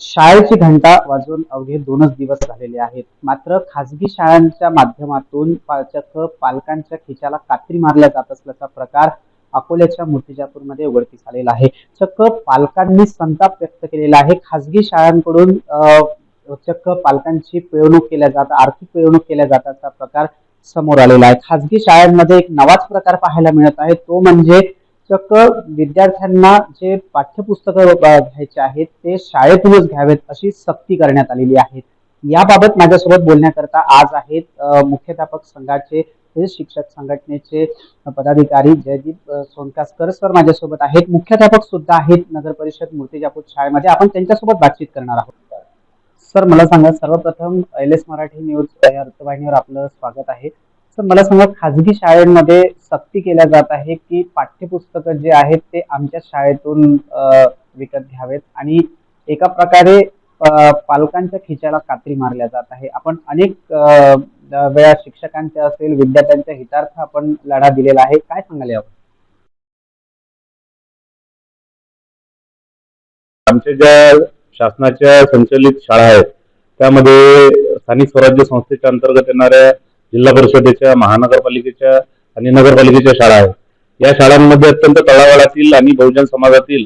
शाळेची घंटा वाजून अवघे 2च दिवस झालेले आहेत. मात्र खाजगी शाळांच्या माध्यमातून चक्क पालकांच्या खिशाला कात्री मारल्या जात असल्याचा प्रकार अकोल्याच्या मूर्तिजापूरमध्ये उघडकीस आलेला आहे. चक्क पालकांनी संताप व्यक्त केलेला आहे. खाजगी शाळांकडून चक्क पालकांची पिळवणूक केल्या जात, आर्थिक पिळवणूक केल्या जाण्याचा प्रकार समोर आलेला आहे. खाजगी शाळांमध्ये एक नवाच प्रकार पाहायला मिळत आहे, तो म्हणजे चक्क विद्यार्थ्यांना जे पाठ्यपुस्तकं घ्यायचे आहेत ते शाळेतूनच घ्यावेत अशी सक्ती करण्यात आलेली आहे. याबाबत माझ्यासोबत बोलण्याकरता आज आहेत मुख्याध्यापक संघाचे शिक्षक संघटनेचे पदाधिकारी जयदीप सोनकासकर सर माझ्यासोबत आहेत. मुख्याध्यापक सुद्धा आहेत नगर परिषद मूर्तिजापूर शाळेमध्ये. आपण त्यांच्यासोबत बातचीत करणार आहोत. सर मला सांगा, सर्वप्रथम LS मराठी न्यूज या वृत्तवाहिनीवर आपलं स्वागत आहे. सर मला सांगा, खाजगी शाळांमध्ये सक्ती केल्या जात आहे की पाठ्यपुस्तकं जे आहेत ते आमच्या शाळेतून विकत घ्यावेत आणि एका प्रकारे पालकांच्या खिशाला कात्री मारल्या जात आहे. आपण अनेक वेळा शिक्षकांच्या असेल विद्यार्थ्यांच्या हितार्थ आपण लढा दिलेला आहे, काय सांगाल यावर? आमच्या ज्या शासनाच्या संचलित शाळा आहेत त्यामध्ये स्थानिक स्वराज्य संस्थेच्या अंतर्गत येणाऱ्या जिल्हा परिषदेच्या, महानगरपालिकेच्या आणि नगरपालिकेच्या शाळा आहेत. या शाळांमध्ये अत्यंत तळागाळातील आणि बहुजन समाजातील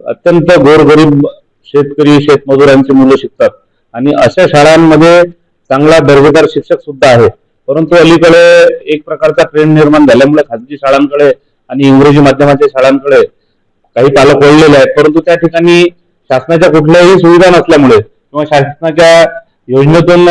अत्यंत गोरगरीब शेतकरी शेतमजुरांची मुलं शिकतात आणि अशा शाळांमध्ये चांगला दर्जेदार शिक्षक सुद्धा आहे. परंतु अलीकडे एक प्रकारचा ट्रेंड निर्माण झाल्यामुळे खाजगी शाळांकडे आणि इंग्रजी माध्यमाच्या शाळांकडे काही पालक वळलेले आहेत. परंतु त्या ठिकाणी शासनाच्या कुठल्याही सुविधा नसल्यामुळे किंवा शासनाच्या योजनेतून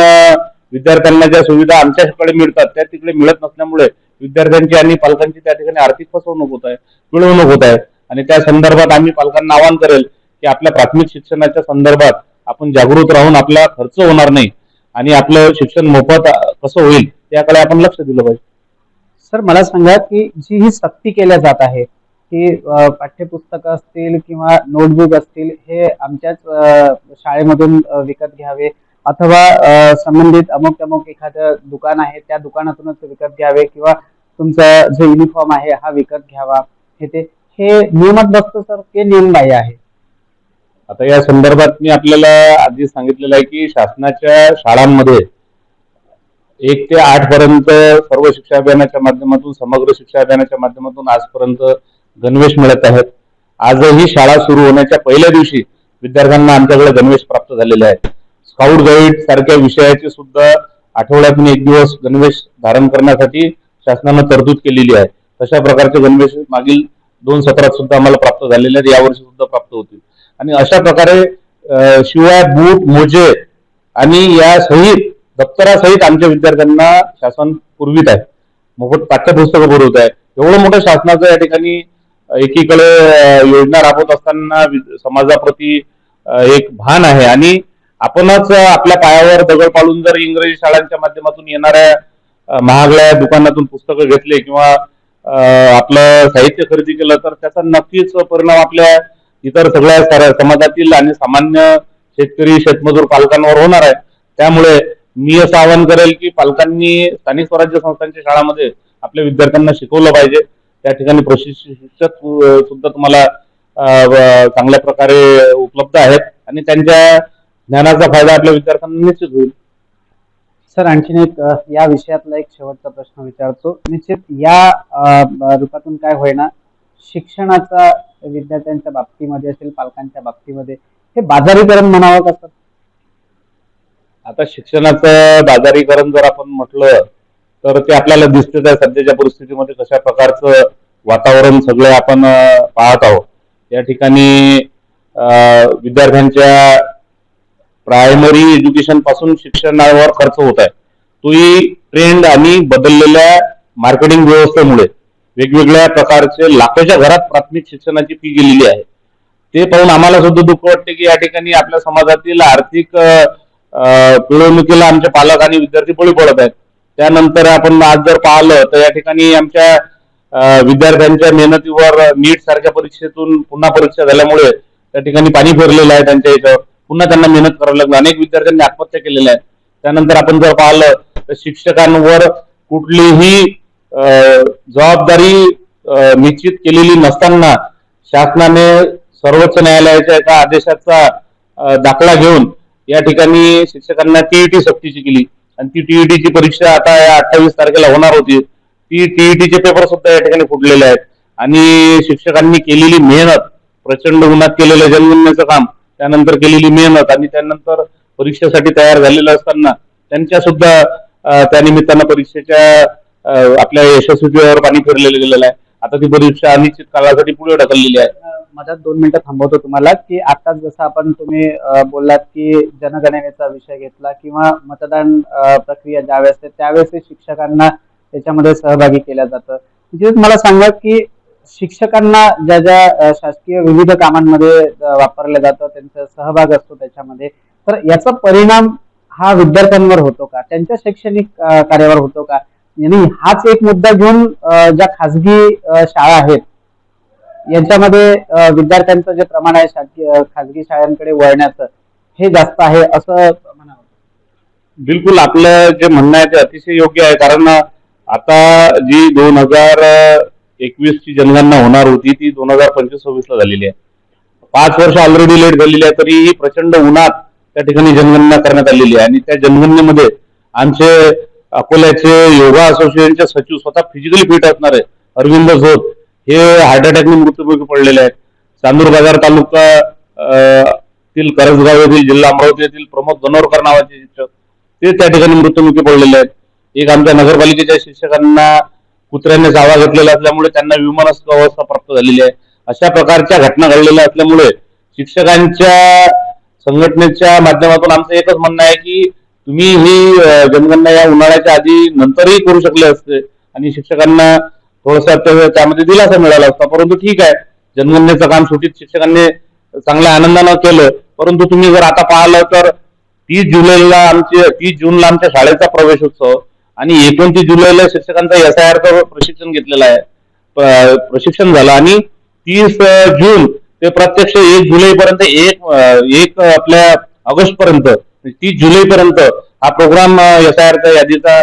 विद्यार्थ्यांना ज्या सुविधा आमच्याकडे मिळतात त्या तिकडे मिळत नसल्यामुळे विद्यार्थ्यांची आणि पालकांची त्या ठिकाणी आर्थिक फसवणूक होत आहे, पिळवणूक होत आहे. आणि त्या संदर्भात आम्ही पालकांना आवाहन करेल की आपल्या प्राथमिक शिक्षणाच्या संदर्भात आपण जागृत राहून आपला खर्च होणार नाही आणि आपलं शिक्षण मोफत कसं होईल त्याकडे आपण लक्ष दिलं पाहिजे. सर मला सांगा की जी ही सक्ती केल्या जात आहे की पाठ्यपुस्तकं असतील किंवा नोटबुक असतील हे आमच्याच शाळेमधून विकत घ्यावे अथवा संबंधित अमुक अमुक एखादं दुकान आहे त्या दुकानातूनच विकत घ्यावे किंवा तुमचा जो युनिफॉर्म आहे हा विकत घ्यावा, हे नियमात बसतं सर, ते नियमबाह्य आहे? आता या संदर्भात मी आपल्याला आधी सांगितलेलं आहे की शासनाच्या शाळांमध्ये 1 ते 8 पर्यंत सर्व शिक्षा अभियानाच्या माध्यमातून, समग्र शिक्षा अभियानाच्या माध्यमातून आजपर्यंत गणवेश मिळत आहेत. आजही शाळा सुरू होण्याच्या पहिल्या दिवशी विद्यार्थ्यांना आमच्याकडे गणवेश प्राप्त झालेले आहेत. स्काउट गाईड सारख्या विषयाचे सुद्धा आठवड्यातून 1 दिवस गणवेश धारण करण्यासाठी शासनानं तरतूद केलेली आहे. तशा प्रकारचे गणवेश मागील 2 सत्रात सुद्धा आम्हाला प्राप्त झालेले आहेत, यावर्षी सुद्धा प्राप्त होतील. आणि अशा प्रकारे शिवाय बूट, मोजे आणि या सहित दप्तरासहित आमच्या विद्यार्थ्यांना शासन पुरवित आहे, मोफत पाठ्यपुस्तकं पुरवत आहे. एवढं मोठं शासनाचं या ठिकाणी एकीकडे योजना राबवत असताना समाजाप्रती एक भान आहे आणि आपणच आपल्या पायावर दगड पाडून जर इंग्रजी शाळांच्या माध्यमातून येणाऱ्या महागड्या दुकानातून पुस्तकं घेतले किंवा आपलं साहित्य खरेदी केलं तर त्याचा नक्कीच परिणाम आपल्या इतर सगळ्या समाजातील आणि सामान्य शेतकरी शेतमजूर पालकांवर होणार आहे. त्यामुळे मी असं आवाहन करेल की पालकांनी स्थानिक स्वराज्य संस्थांच्या शाळांमध्ये आपल्या विद्यार्थ्यांना शिकवलं पाहिजे. त्या ठिकाणी प्रशिक्षक सुद्धा तुम्हाला चांगल्या प्रकारे उपलब्ध आहेत आणि त्यांच्या ज्ञानाचा फायदा आपल्या विद्यार्थ्यांना निश्चित होईल. सर आणखीन एक या विषयातला एक शेवटचा प्रश्न विचारतो. निश्चित या रूपातून काय होईना शिक्षणाचा विद्यार्थ्यांच्या बाबतीमध्ये असेल पालकांच्या बाबतीमध्ये हे बाजारीकरण म्हणावं का सर? आता शिक्षणाचं बाजारीकरण जर आपण म्हटलं तर ते आपल्याला दिसतेच आहे. सध्याच्या परिस्थितीमध्ये कशा प्रकारचं वातावरण सगळं आपण पाहत आहोत. या ठिकाणी विद्यार्थ्यांच्या प्रायमरी एज्युकेशन पासून शिक्षणावर खर्च होत आहे. तोही ट्रेंड आणि बदललेल्या मार्केटिंग व्यवस्थेमुळे वेगवेगळ्या प्रकारचे लाखोच्या घरात प्राथमिक शिक्षणाची फी गेलेली आहे. ते पाहून आम्हाला सुद्धा दुःख वाटते की या ठिकाणी आपल्या समाजातील आर्थिक पिळवणुकीला आमचे पालक आणि विद्यार्थी बळी पडत आहेत. त्यानंतर आपण आज जर पाहिलं तर या ठिकाणी आमच्या विद्यार्थ्यांच्या मेहनतीवर नीट सारख्या परीक्षेतून पुन्हा परीक्षा झाल्यामुळे त्या ठिकाणी पाणी फिरलेलं आहे त्यांच्या याच्यावर, पुन्हा त्यांना मेहनत करावी लागली. अनेक विद्यार्थ्यांनी आत्महत्या केलेल्या आहेत. त्यानंतर आपण जर पाहिलं तर शिक्षकांवर कुठलीही जबाबदारी निश्चित केलेली नसताना शासनाने सर्वोच्च न्यायालयाच्या एका आदेशाचा दाखला घेऊन या ठिकाणी शिक्षकांना टीईटी सक्तीची केली आणि ती टीईटीची परीक्षा आता या 28 तारखेला होणार होती. ती टीईटीचे पेपर सुद्धा या ठिकाणी फुटलेले आहेत आणि शिक्षकांनी केलेली मेहनत, प्रचंड उन्हात केलेलं जनगणनेचं काम, त्यानंतर केलेली मेहनत आणि त्यानंतर परीक्षेसाठी तयार झालेलं असताना त्यांच्या सुद्धा त्या निमित्तानं परीक्षेच्या आपल्या यशस्वीतेवर पाणी फिरलेलं गेलेलं आहे. आता ती परीक्षा अनिश्चित काळासाठी पुढे ढकललेली आहे. मधात 2 मिनिटं थांबवतो तुम्हाला की आता जसं आपण तुम्ही बोललात की जनगणनेचा विषय घेतला किंवा मतदान प्रक्रिया ज्यावेळेस त्यावेळेस शिक्षकांना त्याच्यामध्ये सहभागी केलं जातं. म्हणजे मला सांगा की शिक्षकांना ज्या ज्या शासकीय विविध कामांमध्ये वापरलं जातं, त्यांचा सहभाग असतो त्याच्यामध्ये, तर याचा परिणाम हा विद्यार्थ्यांवर होतो का, त्यांच्या शैक्षणिक कार्यावर होतो का? आणि हाच एक मुद्दा घेऊन ज्या खाजगी शाळा आहेत यांच्यामध्ये विद्यार्थ्यांचं जे प्रमाण आहे खाजगी शाळांकडे वळण्याचं हे जास्त आहे असं म्हणावं. बिलकुल आपलं जे म्हणणं आहे ते अतिशय योग्य आहे. कारण आता जी 2021 ची जनगणना होणार होती ती 2025-26 ला झालेली आहे. 5 वर्ष ऑलरेडी लेट झालेली आहे, तरीही प्रचंड उन्हात त्या ठिकाणी जनगणना करण्यात आलेली आहे आणि त्या जनगणनेमध्ये आमचे अकोल्याचे योगा असोसिएशनचे सचिव स्वतः फिजिकली फिट असणारे अरविंद झोत हे हार्ट अटॅकने मृत्युमुखी पडलेले आहेत. चांदूर बाजार तालुका तील करंजगाव येथील जिल्हा अमरावती येथील प्रमोद गणोरकर नावाचे शिक्षक ते त्या ठिकाणी मृत्युमुखी पडलेले आहेत. एक आमच्या नगरपालिकेच्या शिक्षकांना कुत्र्याने चावा घेतलेला असल्यामुळे त्यांना विमानास्थ अवस्था प्राप्त झालेली आहे. अशा प्रकारच्या घटना घडलेल्या असल्यामुळे शिक्षकांच्या संघटनेच्या माध्यमातून आमचं एकच म्हणणं आहे की तुम्ही ही जनगणना या उन्हाळ्याच्या आधी नंतरही करू शकले असते आणि शिक्षकांना थोडासा त्यामध्ये दिलासा मिळाला असता. परंतु ठीक आहे, जनगणनेचं काम सुटीत शिक्षकांनी चांगल्या आनंदानं केलं. परंतु तुम्ही जर आता पाहिलं तर 30 जूनला आमच्या शाळेचा प्रवेशोत्सव आणि 29 जुलैला शिक्षकांचा SIR प्रशिक्षण घेतलेलं आहे, प्रशिक्षण झालं आणि 30 जून ते प्रत्यक्ष 1 जुलैपर्यंत एक आपल्या ऑगस्ट पर्यंत 30 जुलैपर्यंत हा प्रोग्राम SIRच्या यादीचा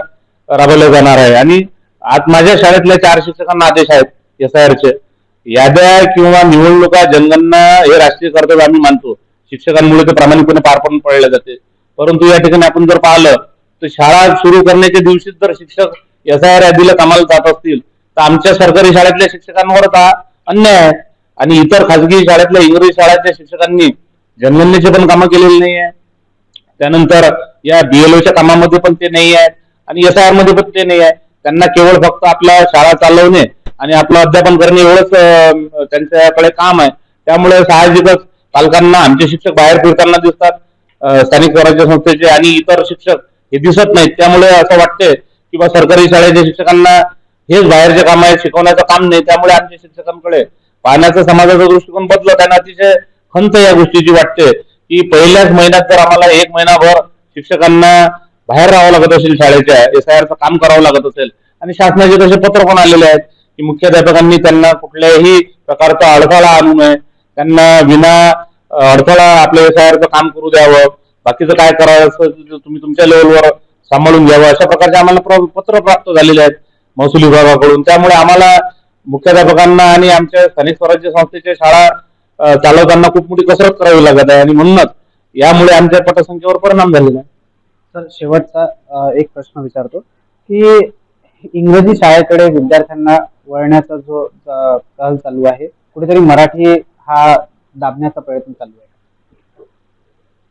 राबवला जाणार आहे. आणि आज माझ्या शाळेतल्या 4 शिक्षकांना आदेश आहेत SIRचे. याद्या किंवा निवडणुका जनगणना हे राष्ट्रीय कर्तव्य आम्ही मानतो, शिक्षकांमुळे ते प्रामाणिकपणे पार पडले जाते. परंतु या ठिकाणी आपण जर पाहिलं तर शाळा सुरू करण्याच्या दिवशीच जर शिक्षक SIR यादीला कामाला जात असतील तर आमच्या सरकारी शाळेतल्या शिक्षकांवरच हा अन्याय आहे. आणि इतर खाजगी शाळेतल्या इंग्रजी शाळेतल्या शिक्षकांनी जनगणनेचे पण कामं केलेली नाही आहे, त्यानंतर या BLOच्या कामामध्ये पण ते नाही आहेत आणि SIR मध्ये पण ते नाही आहे. त्यांना केवळ फक्त आपल्या शाळा चालवणे आणि आपलं अध्यापन करणे एवढंच त्यांच्याकडे काम आहे. त्यामुळे साहजिकच पालकांना आमचे शिक्षक बाहेर फिरताना दिसतात, स्थानिक स्वराज्य संस्थेचे आणि इतर शिक्षक हे दिसत नाहीत. त्यामुळे असं वाटते की बा सरकारी शाळेच्या शिक्षकांना हेच बाहेरचे काम आहे, शिकवण्याचं काम नाही. त्यामुळे आमच्या शिक्षकांकडे पाहण्याचा समाजाचा दृष्टिकोन बदलत. त्यांना अतिशय खंत या गोष्टीची वाटते की पहिल्याच महिन्यात जर आम्हाला 1 महिनाभर शिक्षकांना बाहेर राहावं लागत असेल, शाळेच्या SIRचं काम करावं लागत असेल आणि शासनाचे तसे पत्र पण आलेले आहेत की मुख्याध्यापकांनी त्यांना कुठल्याही प्रकारचा अडथळा आणू नये, त्यांना विना अडथळा आपल्या SIRचं काम करू द्यावं, बाकीचं काय करावं तुम्ही तुमच्या लेवलवर सांभाळून घ्यावं, अशा प्रकारचे आम्हाला पत्र प्राप्त झालेले आहेत महसूल विभागाकडून. त्यामुळे आम्हाला मुख्याध्यापकांना आणि आमच्या स्थानिक स्वराज्य संस्थेच्या शाळा चालवताना खूप मोठी कसरत करावी लागत आहे आणि म्हणूनच यामुळे आमच्या पटसंख्येवर परिणाम झालेला आहे. सर, शेवटचा एक प्रश्न विचारतो की इंग्रजी शाळेकडे विद्यार्थ्यांना वळण्याचा जो कल चालू आहे, कुठेतरी मराठी हा दाबण्याचा प्रयत्न चालू आहे.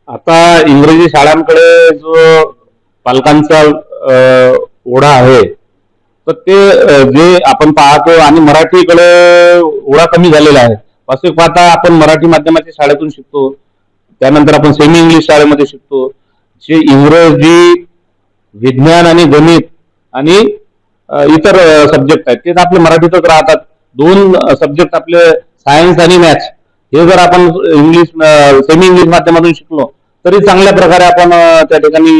आता इंग्रजी शाळांकडे जो पालकांचा ओढा आहे तर ते जे आपण पाहतो आणि मराठीकडे ओढा कमी झालेला आहे. वास्तविक पाहता आपण मराठी माध्यमाच्या शाळेतून शिकतो, त्यानंतर आपण सेमी इंग्लिश शाळेमध्ये शिकतो. जे इंग्रजी, विज्ञान आणि गणित आणि इतर सब्जेक्ट आहेत ते आपले मराठीतच राहतात. 2 सब्जेक्ट आपले सायन्स आणि मॅथ्स हे जर आपण सेमी इंग्लिश माध्यमातून शिकलो तरी चांगल्या प्रकारे आपण त्या ठिकाणी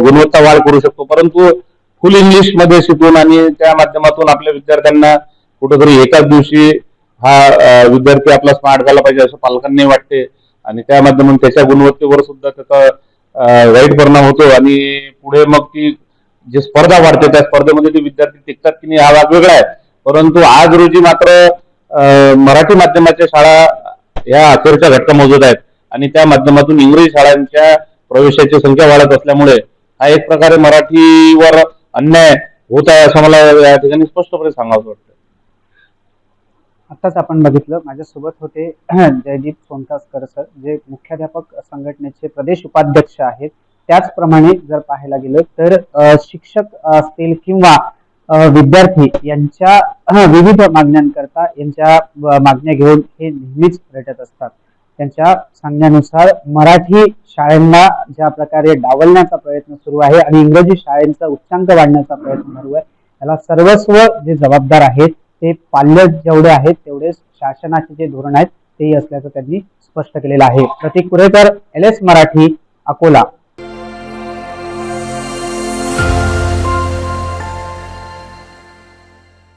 गुणवत्ता वाढ करू शकतो. परंतु फुल इंग्लिश मध्ये शिकून आणि त्या माध्यमातून आपल्या विद्यार्थ्यांना कुठेतरी एकाच दिवशी हा विद्यार्थी आपला स्मार्ट झाला पाहिजे असं पालकांनाही वाटते आणि त्या माध्यमातून त्याच्या गुणवत्तेवर सुद्धा त्याचा वाईट परिणाम होतो आणि पुढे मग ती जी स्पर्धा वाढते त्या स्पर्धेमध्ये ते विद्यार्थी टिकतात की नाही हा भाग वेगळा आहे. परंतु आज रोजी मात्र मराठी माध्यमाच्या शाळा या अखेरच्या घटका मोजत आहेत. आणि त्या माध्यमातून इंग्रजी शाळांच्या प्रवेशाची संख्या वाढत असल्यामुळे हा एक प्रकारे मराठीवर अन्याय होत आहे असं मला या ठिकाणी स्पष्टपणे सांगावं वाटतं. आताच आपण बघितलं माझ्यासोबत होते जयदीप सोनकासकर सर, जे मुख्याध्यापक संघटनेचे प्रदेश उपाध्यक्ष आहेत. त्याचप्रमाणे जर पाहायला गेलं तर शिक्षक असतील किंवा विद्यार्थी यांच्या विविध मागण्यांकरता यांच्या मागण्या घेऊन हे नेहमीच रटत असतात. त्यांच्या सांगण्यानुसार मराठी शाळांना ज्या प्रकारे डावलण्याचा प्रयत्न सुरू आहे आणि इंग्रजी शाळांचा उच्चांक वाढण्याचा प्रयत्न सुरू आहे, याला सर्वस्व जे जबाबदार आहेत ते पाल्य जेवढे आहेत तेवढे शासनाचे जे धोरण आहेत तेही असल्याचं त्यांनी स्पष्ट केलेलं आहे. प्रतीक कुरेकर, LS मराठी, अकोला.